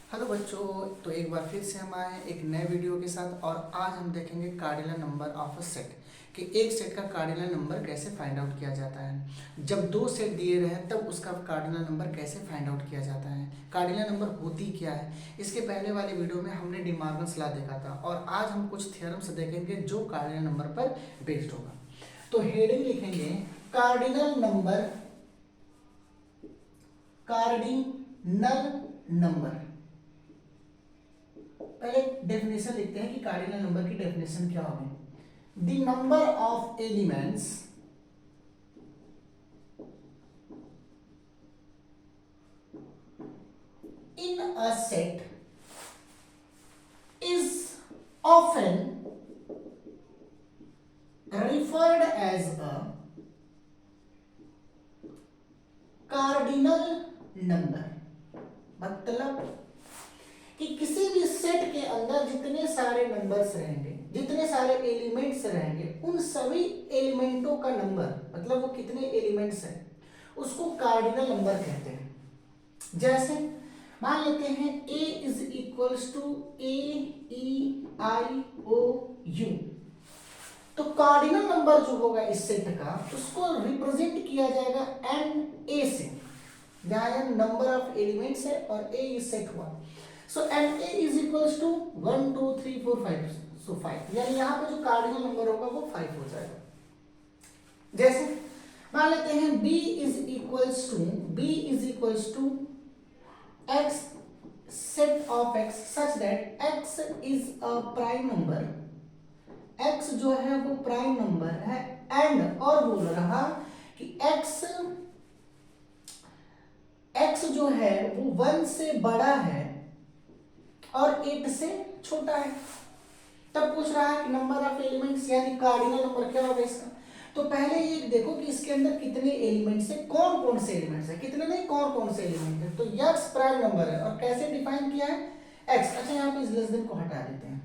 Hello बच्चों। तो एक बार फिर से हम आए हैं एक नए वीडियो के साथ और आज हम देखेंगे cardinal number of a set कि एक सेट का कार्डिनल नंबर कैसे फाइंड आउट किया जाता है। जब दो सेट दिए रहे तब उसका कार्डिनल नंबर कैसे फाइंड आउट किया जाता है, कार्डिनल नंबर होती क्या है। इसके पहले वाले वीडियो में हमने डी मॉर्गन्स लॉ देखा था और आज हम कुछ थ्योरम्स देखेंगे जो कार्डिनल नंबर पर बेस्ड होगा। तो हेडिंग लिखेंगे कार्डिनल नंबर, कार्डिनल नंबर। पहले डेफिनेशन लिखते हैं कि कार्डिनल नंबर की डेफिनेशन क्या होगी। The number of elements in a set is often referred as a cardinal number। मतलब कि किसी भी सेट के अंदर जितने सारे नंबर्स रहेंगे, जितने सारे एलिमेंट्स रहेंगे, उन सभी एलिमेंटों का नंबर, मतलब वो कितने एलिमेंट्स हैं, उसको कार्डिनल नंबर कहते हैं। जैसे मान लेते हैं a is equals to AEIOU, तो कार्डिनल नंबर जो होगा इस सेट का उसको रिप्रेजेंट किया जाएगा NA से, जहां नंबर ऑफ एलिमेंट्स है और A इज सेट हुआ। सो NA इज इक्वल्स टू 1 2 3 4 5, सो 5, यानी यहाँ पे जो कार्डिनल नंबर होगा वो 5 हो जाएगा। जैसे मान लेते हैं B is equals to x set of x such that x is a prime number, x जो है वो प्राइम नंबर है, एंड और बोल रहा कि x जो है वो 1 से बड़ा है और 8 से छोटा है। तब पूछ रहा है कि नंबर ऑफ एलिमेंट्स यानी कार्डिनल नंबर क्या होगा इसका। तो पहले ये देखो कि इसके अंदर कितने एलिमेंट्स है, कौन कौन से एलिमेंट्स है, कितने नहीं कौन कौन से एलिमेंट है। तो x प्राइम नंबर है और कैसे डिफाइन किया है x। अच्छा यहाँ पे इस लेस देन को हटा देते हैं।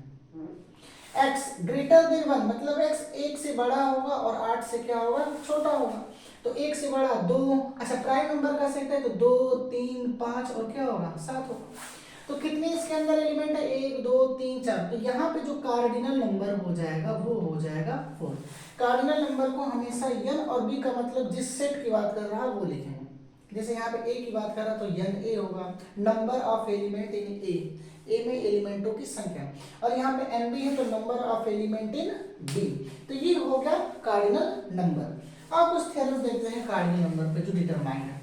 x ग्रेटर देन 1 मतलब x 1 से बड़ा होगा और 8 से क्या होगा छोटा होगा। तो 1 से बड़ा 2, अच्छा प्राइम नंबर का सेट है तो 2 3 5 और क्या होगा 7 होगा। तो कितने इसके अंदर एलिमेंट है 1 2 3 4, तो यहाँ पे जो कार्डिनल नंबर हो जाएगा वो हो जाएगा 4। कार्डिनल नंबर को हमेशा n और b का मतलब जिस सेट की बात कर रहा है वो लिखेंगे। जैसे यहाँ पे a की बात कर रहा तो NA होगा, नंबर ऑफ एलिमेंट इन ए में एलिमेंटों की संख्या, और यहाँ पे NB है तो number of element in B। तो ये हो गया कार्डिनल नंबर। अब कुछ थ्योरम्स देखते हैं कार्डिनल नंबर पे जो डिटरमाइंड है।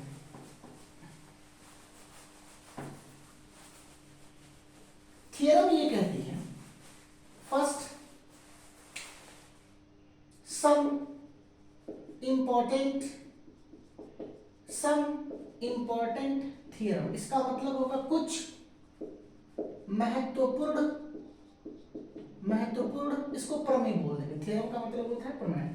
थ्योरम ये कहती है फर्स्ट सम इंपॉर्टेंट थ्योरम, इसका मतलब होगा कुछ महत्वपूर्ण, इसको प्रमेय बोल देंगे। थ्योरम का मतलब होता है प्रमेय।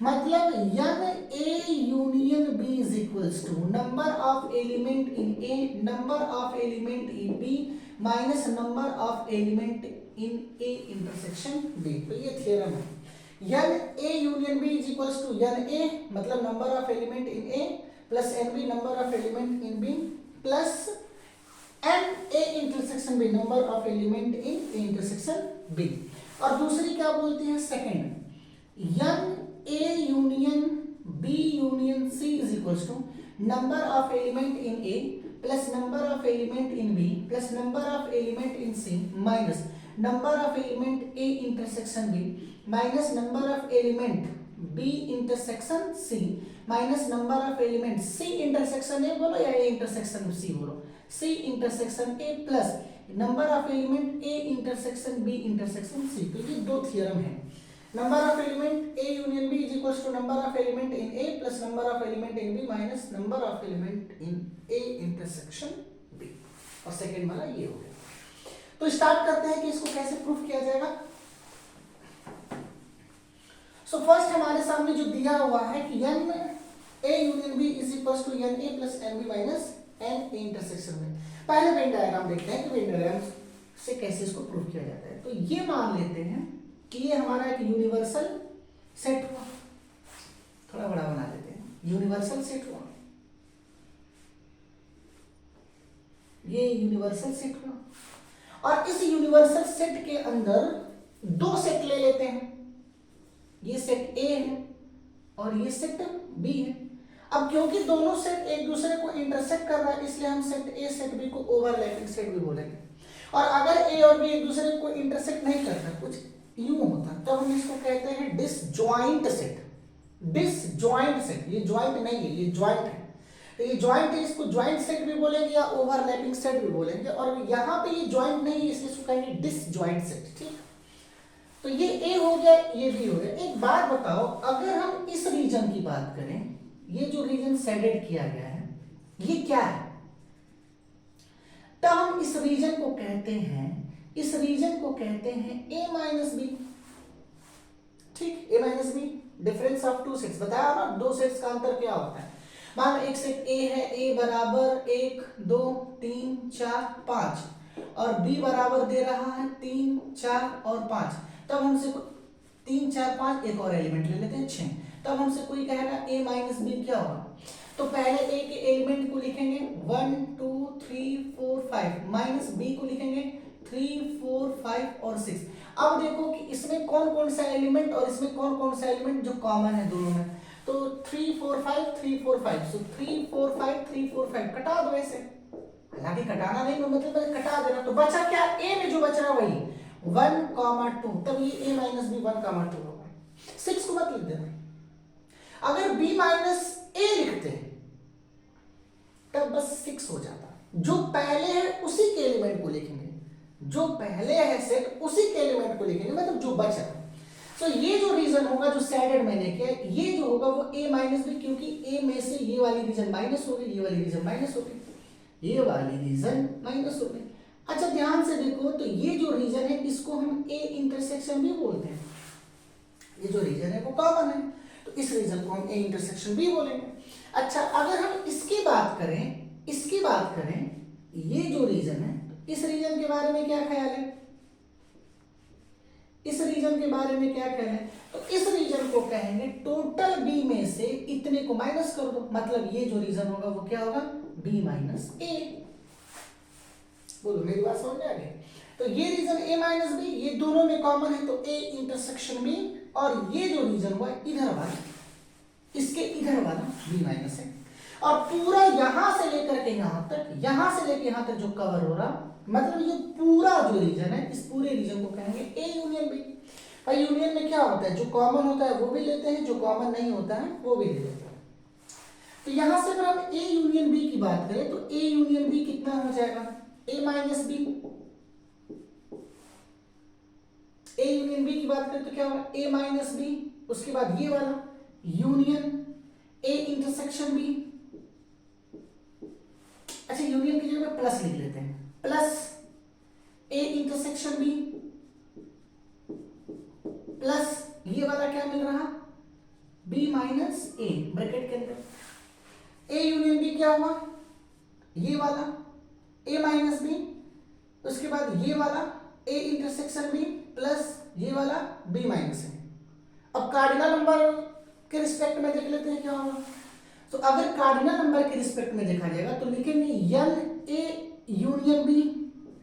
मतलब NA union B is equals to number of element in A, number of element in B minus number of element in A intersection B। तो ये थ्योरम है। NA union B is equals to NA मतलब number of element in A plus NB number of element in B plus NA intersection B number of element in A intersection B। और दूसरी क्या बोलती है second, NA union B union C is equals to number of element in A plus number of element in B plus number of element in C minus number of element A intersection B minus number of element B intersection C minus number of element C intersection A बोलो या A intersection C बोलो, C intersection A plus number of element A intersection B intersection C। तो ये दो theorem है। Number of element A union B is equals to number of element in A plus number of element in B minus number of element in A intersection B। और second वाला ये हो गया। तो स्टार्ट करते हैं कि इसको कैसे प्रूफ किया जाएगा। सो फर्स्ट हमारे सामने जो दिया हुआ है कि NA union B is equals to NA plus NB minus NA intersection में। पहले वेन डायग्राम देखते हैं कि वेन डायग्राम से कैसे इसको प्रूव किया जाता है। तो ये मान लेते हैं कि ये हमारा एक यूनिवर्सल सेट हुआ, थोड़ा बड़ा बना देते हैं, यूनिवर्सल सेट हुआ। ये यूनिवर्सल सेट हुआ। और इस यूनिवर्सल सेट के अंदर दो सेट ले लेते हैं, ये सेट ए है और ये सेट बी है। अब क्योंकि दोनों सेट एक दूसरे को इंटरसेक्ट कर रहा है, इसलिए हम सेट ए सेट बी को ओवरलैपिंग सेट भी बोलेंगे। और अगर ए और बी एक दूसरे को इंटरसेक्ट नहीं करता, कुछ यूं होता, तब हम इसको कहते हैं डिसजॉइंट सेट। डिसजॉइंट सेट, ये ज्वाइंट नहीं है, ये ज्वाइंट है। तो ये ज्वाइंट है, इसको ज्वाइंट सेट भी बोलेंगे या ओवरलैपिंग सेट भी बोलेंगे। और यहाँ पे ये ज्वाइंट नहीं है, इसलिए इसको कहेंगे डिसजॉइंट सेट। ठीक, तो ये ए हो गया, ये बी हो गया। एक बात बताओ, अगर हम इस रीजन की बात करें, ये जो रीजन शेडेड किया गया है, ये क्या है? तो हम इस रीजन को कहते हैं, इस रीजन को कहते हैं ए माइनस बी। ठीक, A minus B, difference of two sets. बताया ना, दो सेट्स का अंतर क्या होता है। मान लो एक सेट ए है, ए बराबर 1 2 3 4 5 और बी बराबर दे रहा है 3 4 और 5। तब हमसे 3 4 5 एक और एलिमेंट ले लेते हैं 6। तब हमसे कोई कहेगा a माइनस बी क्या होगा, तो पहले a के एलिमेंट को लिखेंगे 1 2 3 4 5, माइनस b को लिखेंगे 3 4 5 और 6। अब देखो कि इसमें कौन कौन सा एलिमेंट और इसमें कौन कौन सा एलिमेंट जो कॉमन है दोनों में। तो 3 4 5 3 4 5, सो 3 4 5 3 4 5 कटा दो ऐसे। हालांकि कटाना नहीं मतलब कटा देना। तो बचा क्या, a में जो बच रहा वही 1 2, तब ये a माइनस बी 1 2 होगा। 6 को मत लिख देना। अगर b माइनस a लिखते तब बस 6 हो जाता। जो पहले है उसी के एलिमेंट को लिखेंगे, जो पहले है सेट उसी के एलिमेंट को लिखेंगे, मतलब जो बचा है। तो ये जो रीजन होगा जो शेडेड मैंने किया, ये जो होगा वो a माइनस बी, क्योंकि a में से ये वाली रीजन माइनस हो गई, ये वाली रीजन माइनस हो गई, ये वाली रीजन माइनस हो गई। अच्छा ध्यान से देखो, तो ये जो रीजन है इसको हम a इंटरसेक्शन भी बोलते हैं। ये जो रीजन है वो कॉमन है, तो इस रीजन को हम a इंटरसेक्शन भी बोलेंगे। अच्छा अगर हम इसकी बात करें, इसकी बात करें, ये जो रीजन है, इस रीजन के बारे में क्या ख्याल है, इस रीजन के बारे में क्या ख्याल है? तो इस रीजन को कहेंगे टोटल b में से इतने को माइनस कर दो, मतलब ये जो रीजन होगा वो क्या होगा, b माइनस a। बोलो मेरी बात समझ में आ गई? तो ये रीजन a माइनस बी, ये दोनों में कॉमन है, तो a इंटरसेक्शन b। और ये जो रीजन हुआ इधर वाला, इसके इधर वाला b माइनस है। और पूरा यहां से लेकर के यहां तक, यहां से लेकर यहां तक जो कवर हो रहा, मतलब ये पूरा जो रीजन है, इस पूरे रीजन को कहेंगे a यूनियन b। भाई यूनियन में क्या होता है, जो कॉमन होता है वो भी लेते हैं, जो कॉमन नहीं होता है वो भी ले लेते हैं। तो यहां से अगर हम a यूनियन b की बात करें, तो a यूनियन b कितना हो जाएगा, a minus B. a union b की बात करें तो क्या होगा, a माइनस बी, उसके बाद ये वाला यूनियन a इंटरसेक्शन b। अच्छा यूनियन की जगह प्लस लिख लेते हैं, plus a intersection b plus ये वाला क्या मिल रहा, b माइनस a ब्रैकेट के अंदर। a यूनियन b क्या हुआ, ये वाला a माइनस b, उसके बाद ये वाला a इंटरसेक्शन b प्लस ये वाला b माइनस a। अब कार्डिनल नंबर के रिस्पेक्ट में देख लेते हैं क्या होगा। तो अगर कार्डिनल नंबर के रिस्पेक्ट में देखा जाएगा तो लिखेंगे n a union b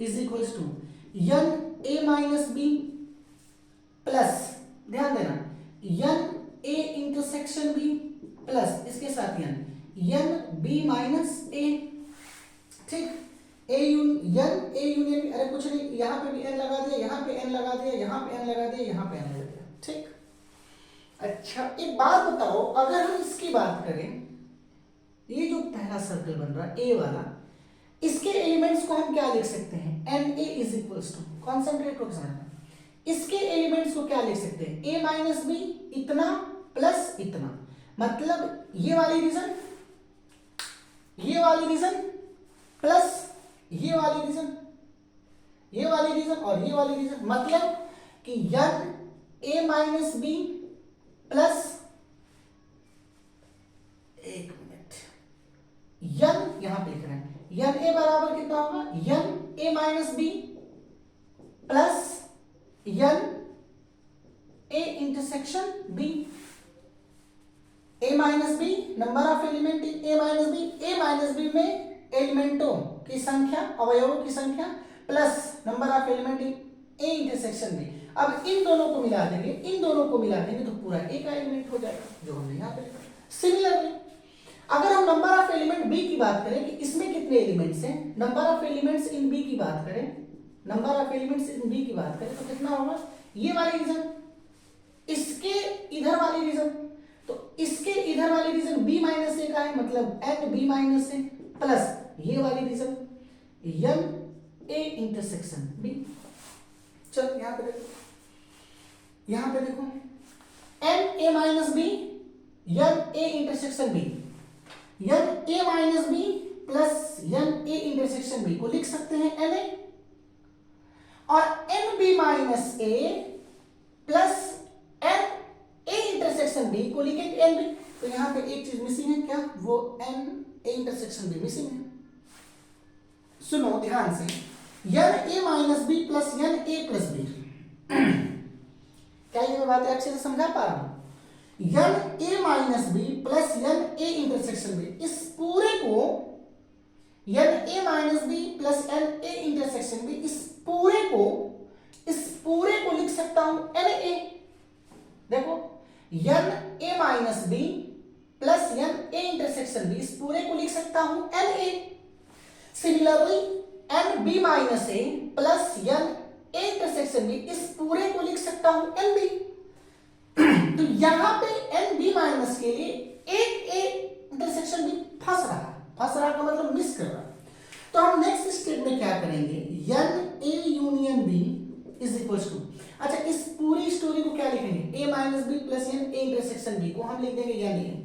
is equals to n a minus b plus, ध्यान देना, n a intersection b plus इसके साथ n b माइनस a। ठीक, a यूनियन, अरे कुछ नहीं, यहाँ पे भी n लगा दिया, यहाँ पे n लगा दिया, यहाँ पे n लगा दिया, यहाँ पे n लगा दिया। ठीक, अच्छा एक बात बताओ, अगर हम इसकी बात करें, ये जो पहला सर्कल बन रहा है a वाला, इसके एलिमेंट्स को हम क्या लिख सकते हैं, na is equals to, concentrate को समझना, इसके एलिमेंट्स को क्या लिख सकते हैं, a माइनस बी इतना प्लस इतना, मतलब ये वाली रीजन, ये वाली रीजन प्लस ये वाली रीजन, ये वाली रीजन और ये वाली रीजन, मतलब कि n a minus B plus, एक मिनट, n यहां पे लिख रहे हैं, n a बराबर कितना होगा, n a minus B plus n a intersection b। A minus B number of element in A minus B में एलिमेंटों की संख्या, अवयवों की संख्या, plus number of element in A intersection B. अब इन दोनों को मिला देंगे तो पूरा ए का एलिमेंट हो जाएगा, जो हमने यहाँ पे लिखा। सिमिलरली अगर हम नंबर ऑफ एलिमेंट बी की बात करें कि इसमें कितने एलिमेंट्स हैं, number of elements in B की बात करें, तो कितना होगा, ये वाली रीजन, इसके इधर वाली रीजन, तो इसके इधर वाली रीजन बी माइनस ए का है, मतलब N B minus A, plus ये वाली region N A intersection B. चलो यहां पे देखो N A minus B N A intersection B, N A minus B plus N A intersection B को लिख सकते हैं एन ए, और N B minus A plus N A intersection B को लिखेंगे एन बी। तो यहां पे एक चीज मिसिंग है, क्या, वो N A intersection B missing है। सुनो ध्यान से, N A minus B plus N A plus B, क्या ये मैं बातें अच्छे से समझा पा रहा हूं? N A minus B plus N A intersection B, इस पूरे को N A minus B plus N A intersection B, इस पूरे को लिख सकता हूं एन ए। देखो N A minus B plus N A intersection B, इस पूरे को लिख सकता हूं N A. Similarly N B minus A plus N A intersection B, इस पूरे को लिख सकता हूं एन बी। तो यहां पे एन बी माइनस के लिए एक ए इंटरसेक्शन बी फंस रहा का मतलब मिस कर रहा। तो हम नेक्स्ट स्टेप में क्या करेंगे, n A union B is equal to, अच्छा इस पूरी स्टोरी को क्या लिखेंगे, A minus B plus N A intersection B को हम लिख देंगे एन ए,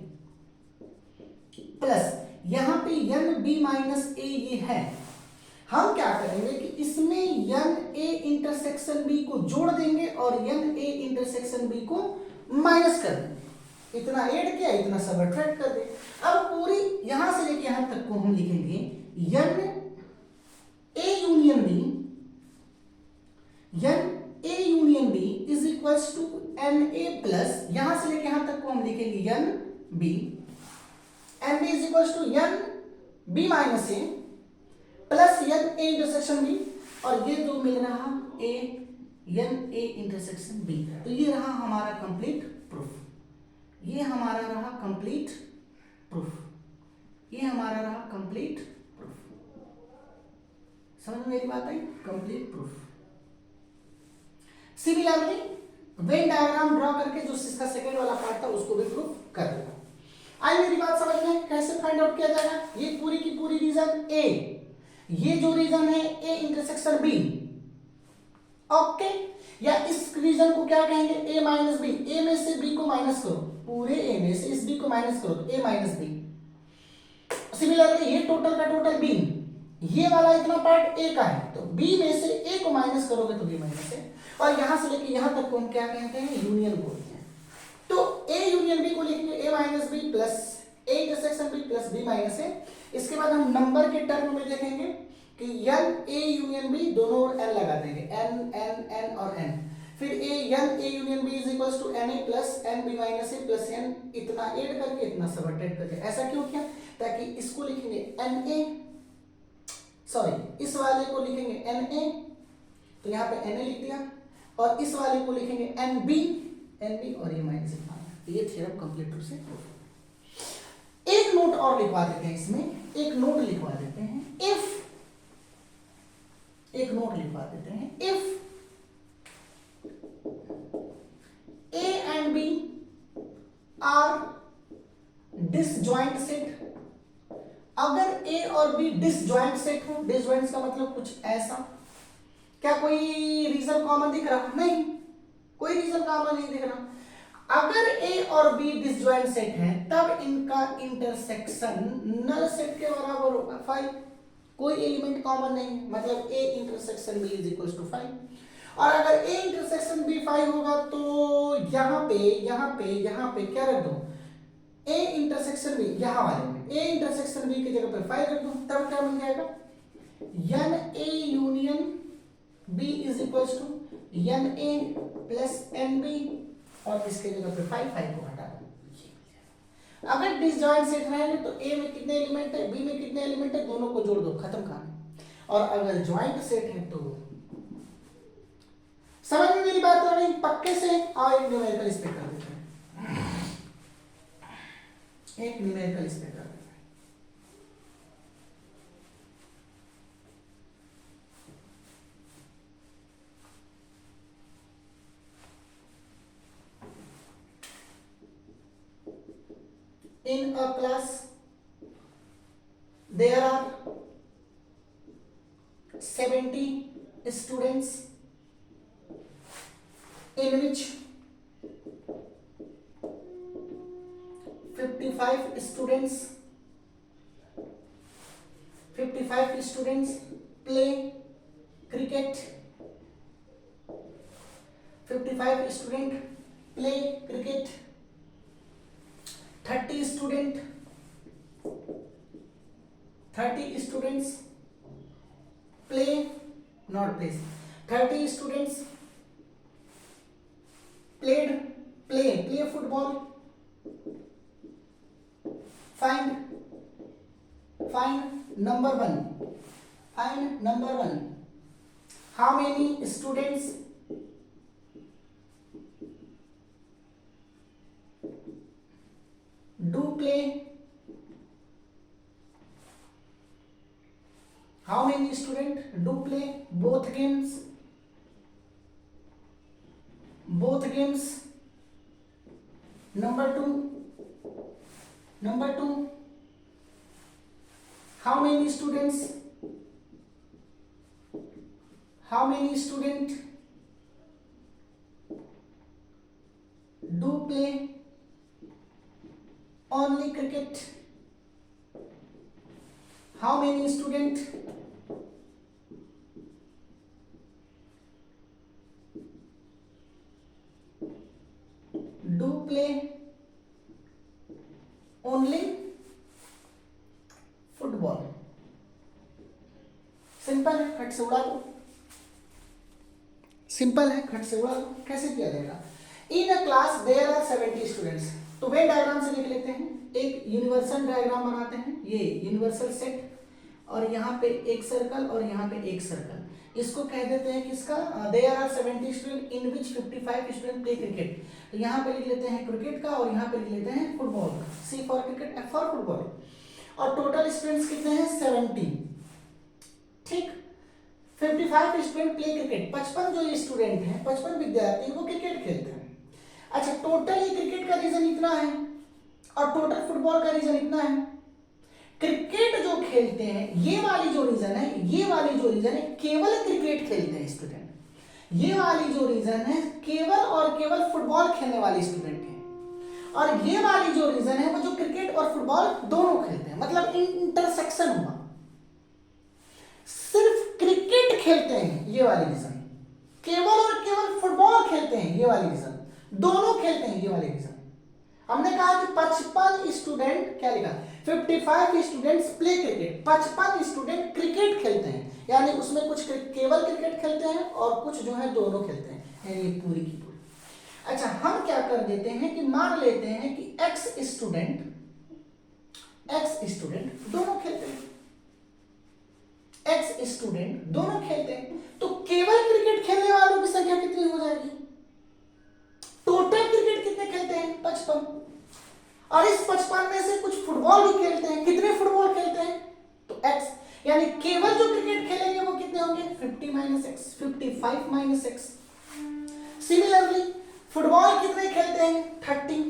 प्लस यहां पे एन बी माइनस ए ये है, हम क्या करेंगे कि इसमें एन ए इंटरसेक्शन बी को जोड़ देंगे और एन ए इंटरसेक्शन बी को माइनस कर देंगे, इतना ऐड किया इतना सबट्रैक्ट कर दे। अब पूरी यहां से लेके यहां तक को हम लिखेंगे N A union B is equals to N A plus, यहां से लेके यहां तक को हम लिखेंगे N B is equals to N B minus A plus N A intersection B, और ये जो मिल रहा ए एन ए इंटरसेक्शन बी। तो ये रहा हमारा कंप्लीट प्रूफ, ये हमारा रहा कंप्लीट प्रूफ। समझ में मेरी बात आई, complete proof. Similarly Venn diagram draw करके जो इसका सेकंड वाला पार्ट था उसको भी प्रूफ कर देगा। आई मेरी बात समझ में, कैसे फाइंड आउट किया जाएगा, ये पूरी की पूरी रीजन ए, ये जो रीजन है ए इंटरसेक्शन बी, ओके, या इस रीजन को क्या कहेंगे, ए माइनस बी, ए में से बी को माइनस करो, पूरे ए में से इस बी को माइनस करो तो ए माइनस बी। सिमिलरली ये टोटल का टोटल बी, ये वाला इतना पार्ट ए का है, तो बी में से ए को माइनस करोगे तो बी माइनस है, और यहां से लेके यहां तक को हम क्या कहते हैं, यूनियन बोलते हैं। तो ए यूनियन बी को लिखेंगे A minus B plus A intersection B plus B minus A. इसके बाद हम नंबर के टर्म में देखेंगे कि एन ए यूनियन बी, दोनों ओर एन लगा देंगे, एन एन एन और एन, फिर N A union B is equals to N A plus N B minus A plus N, इतना ऐड करके इतना सबट्रैक्ट करके। ऐसा क्यों किया, ताकि इसको लिखेंगे एन ए, सॉरी इस वाले को लिखेंगे एन ए, तो यहाँ पे एन ए लिख दिया, और इस वाले को लिखेंगे एन बी और ये माइनस ए। ये थ्योरम कंप्लीट रूप से एक नोट और लिखवा देते हैं, इसमें एक नोट लिखवा देते हैं, if A and B are disjoint set, अगर A और B disjoint सेट हो, disjoint का मतलब कुछ ऐसा, क्या कोई रीजन कॉमन दिख रहा, नहीं, कोई रीजन कॉमन नहीं दिख रहा। अगर A और B डिसजॉइंट सेट हैं तब इनका इंटरसेक्शन नल सेट के बराबर होगा 5, कोई एलिमेंट कॉमन नहीं है, मतलब A intersection B is equal to 5। और अगर A इंटरसेक्शन B 5 होगा तो यहाँ पे क्या रख दो, A इंटरसेक्शन B, यहाँ वाले में A इंटरसेक्शन B की जगह पे 5 रख दो, तब क्या मिल जाएगा, N A union B is equal to N A plus N B, और इसके जगह पे 5 को हटा दो, अगर डिसजॉइंट सेट रहेंगे तो ए में कितने एलिमेंट है, बी में कितने एलिमेंट है, दोनों को जोड़ दो, खत्म कहानी। और अगर ज्वाइंट सेट है तो समझ में मेरी बात हो रही पक्के से। और एक न्यूमेरिकल इस पे कर देते हैं, एक न्यूमेरिकल इस पे कर देते हैं। In a class there are 70 students in which 55 students play cricket, 55 students play cricket, 30 students play, not plays, 30 students play football. Find number one. How many students do play? How many students do play both games? Number two, how many students do play only cricket? How many students do play only football? Simple है, खट से उड़ा दो। Simple है, खट से उड़ा दो। कैसे किया जाएगा? In a class there are 70 students. तो वे डायग्राम से लिख लेते हैं, एक यूनिवर्सल डायग्राम बनाते हैं, ये यूनिवर्सल सेट, और यहाँ पे एक सर्कल और यहाँ पे एक सर्कल। इसको कह देते हैं किसका? There are 70 student in which 55 student play cricket. तो यहाँ पे लिख लेते हैं क्रिकेट का और यहाँ पे लिख लेते हैं फुटबॉल का। C for cricket, F for football. और टोटल स्टूडेंट्स कितने हैं? 70। ठीक, 55 स्टूडेंट प्ले क्रिकेट। 55 जो स्टूडेंट हैं, 55 विद्यार्थी वो क्रिकेट खेलते हैं। अच्छा, टोटल ये क्रिकेट का रीजन इतना है और टोटल फुटबॉल का रीजन इतना है। क्रिकेट जो खेलते हैं, ये वाली जो रीजन है, केवल क्रिकेट खेलते हैं स्टूडेंट। ये वाली जो रीजन है केवल और केवल फुटबॉल खेलने वाले स्टूडेंट हैं। और ये वाली जो रीजन है वो जो क्रिकेट और फुटबॉल दोनों खेलते हैं, मतलब इंटरसेक्शन हुआ। सिर्फ क्रिकेट खेलते हैं ये वाली रीजन, केवल और केवल फुटबॉल खेलते हैं ये वाली रीजन, दोनों खेलते हैं ये वाली रीजन। हमने कहा कि 55 स्टूडेंट, क्या लिखा? 55 students play cricket. 55 student cricket खेलते हैं, यानी उसमें कुछ केवल क्रिकेट खेलते हैं और कुछ जो है दोनों खेलते हैं, यानी पूरी की पूरी। अच्छा, हम क्या कर देते हैं कि मान लेते हैं कि x स्टूडेंट दोनों खेलते हैं, x स्टूडेंट दोनों खेलते हैं, तो केवल क्रिकेट खेलने वालों की संख्या कितनी हो जाएगी? टोटल क्रिकेट कितने खेलते हैं? 55। और इस 55 में से कुछ फुटबॉल भी खेलते हैं। कितने फुटबॉल खेलते हैं? तो x, यानी केवल जो क्रिकेट खेलेंगे वो कितने होंगे? 55 माइनस x। सिमिलरली फुटबॉल कितने खेलते हैं? 30।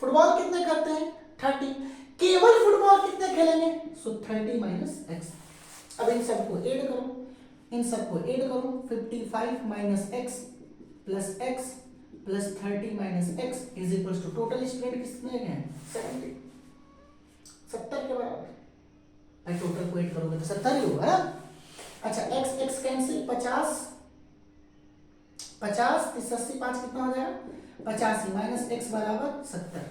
फुटबॉल कितने करते हैं? 30। केवल फुटबॉल कितने खेलेंगे? So 30 minus x। अब इन सबको ऐड करो, 55 minus x plus x plus 30 minus x is equal to total student कितने हैं? 70। 70 के बराबर। भाई टोटल को ऐड करोगे तो 70 ही होगा ना। अच्छा, x कैंसिल, 50 30 80 5 कितना हो जाएगा? 85 माइनस x बराबर 70।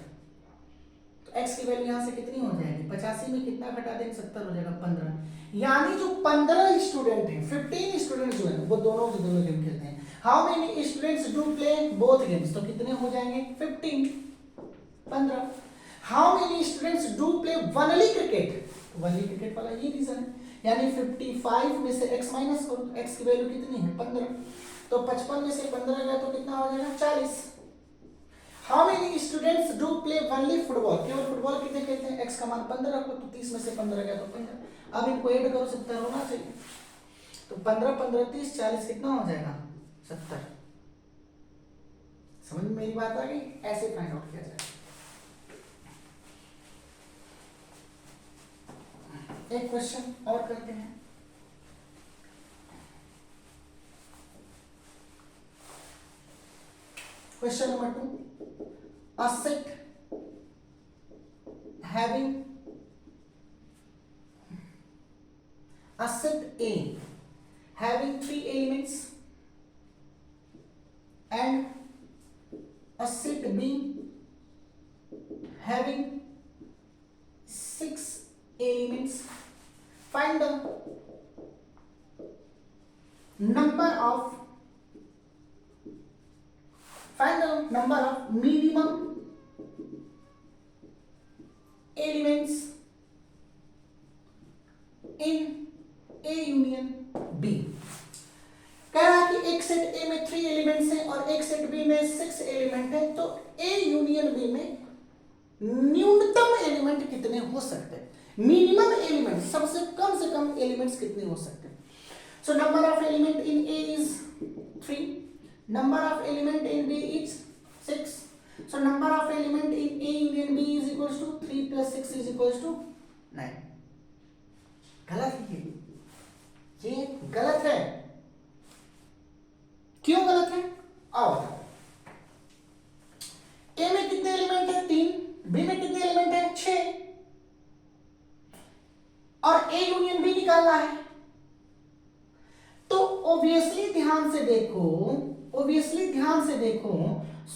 तो x की वैल्यू यहाँ से कितनी हो जाएगी? 85 में कितना घटा देंगे? 70 हो जाएगा 15। यानी जो 15 स्टूडेंट हैं, 15 स्टूडेंट जो है वो दोनों गेम खेलते हैं। How many students do play both games? तो कितने हो जाएंगे? 15। How many students do play only cricket, only cricket वाला ये रीजन है, यानी 55 में से x माइनस करो, x की वैल्यू कितनी है 15, तो 55 में से 15 गया तो कितना हो जाएगा 40। How many students do play only football, केवल फुटबॉल कितने खेलते हैं, x का मान 15 रखो, तो 30 में से 15 गया तो 15। अब इनको ऐड करो, 70 होना चाहिए, तो 15 15 30 40 कितना हो जाएगा 70। समझ में मेरी बात आ गई? ऐसे फाइंड आउट किया जाए। एक क्वेश्चन और करते हैं। Question number 2, a set having a set A having 3 elements and a set B having 6 elements, find the number of minimum elements in A union B। कह रहा है कि एक सेट A में 3 एलिमेंट्स हैं और एक सेट B में 6 एलिमेंट हैं, तो A यूनियन B में न्यूनतम एलिमेंट कितने हो सकते हैं, मिनिमम एलिमेंट सबसे कम एलिमेंट्स कितने हो सकते हैं। So number of element in A is 3, number of element in B is 6, so number of element in A union B is equals to 3 + 6 is equals to 9। गलत है ये गलत है। क्यों गलत है आओ बताओ। A में कितने एलिमेंट है 3, B में कितने एलिमेंट है 6, और A यूनियन B निकालना है, तो ऑब्वियसली ध्यान से देखो,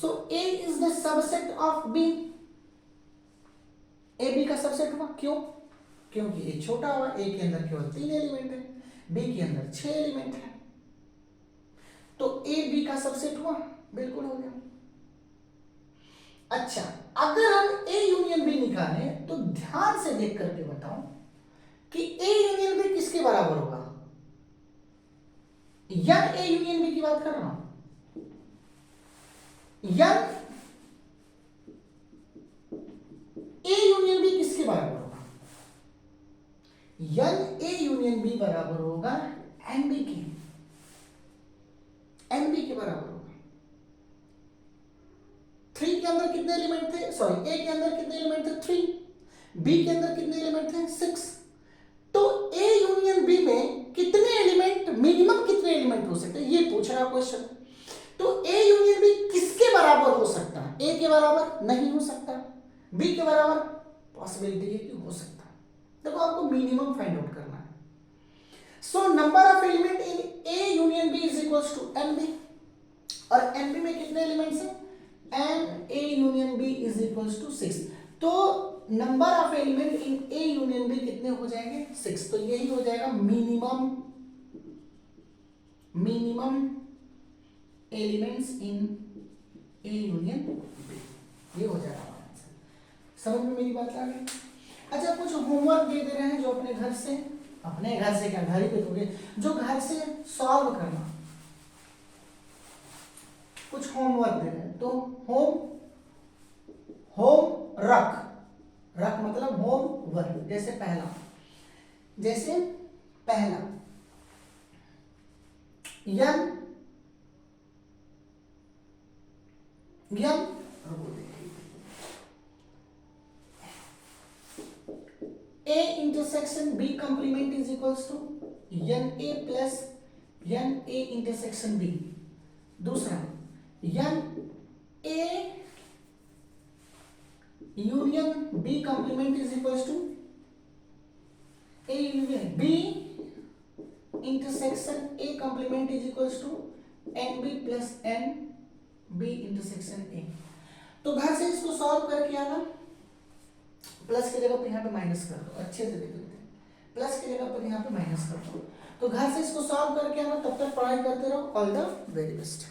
सो A is the subset of B, A B का सबसेट हुआ। क्यों? क्योंकि A छोटा हुआ, A के अंदर केवल 3 एलिमेंट है, B के अंदर 6 एलिमेंट है, तो A B का सबसेट हुआ, बिल्कुल हो गया। अच्छा, अगर हम A यूनियन B निकालें तो ध्यान से देख करके बताओ कि A यूनियन B किसके बराबर होगा। यन A यूनियन B की बात कर रहा हूं, यन A यूनियन B किसके बराबर होगा, यन A यूनियन B बराबर होगा NB के, NB के बराबर होगा। 3 के अंदर कितने एलिमेंट थे, सॉरी A के अंदर कितने एलिमेंट थे 3, B के अंदर कितने एलिमेंट थे 6, तो A यूनियन B में कितने एलिमेंट, मिनिमम कितने एलिमेंट हो सकते हैं ये पूछ रहा क्वेश्चन। तो A यूनियन B किसके बराबर हो सकता है, A के बराबर नहीं हो सकता, B के बराबर पॉसिबिलिटी है कि हो सकता है। देखो आपको मिनिमम फाइंड आउट करना है। So number of element in A union B is equals to NB, और NB में कितने एलिमेंट्स हैं, and A union B is equals to 6, तो number of element in A union B कितने हो जाएंगे 6, तो यही हो जाएगा minimum elements in A union B, ये हो जाएगा हमारा आंसर। समझ में मेरी बात आ गई? अच्छा, कुछ होमवर्क दे रहे हैं जो अपने घर से क्या घर ही पे दोगे, जो घर से सॉल्व करना, कुछ होमवर्क दे रहे हैं, तो होम रख मतलब होम वर्क। जैसे पहला n A intersection B complement is equals to n A plus n A intersection B। दूसरा n A union B complement is equals to A union B intersection A complement is equals to NB plus NB intersection A। तो घर से इसको solve करके आना, plus की जगह पर यहाँ पे माइनस कर दो, अच्छे से देख लेते हैं, प्लस की जगह पर यहाँ पे माइनस कर दो। तो घर से इसको सॉल्व करके आना, तब तक पढ़ाई करते रहो। All the very best.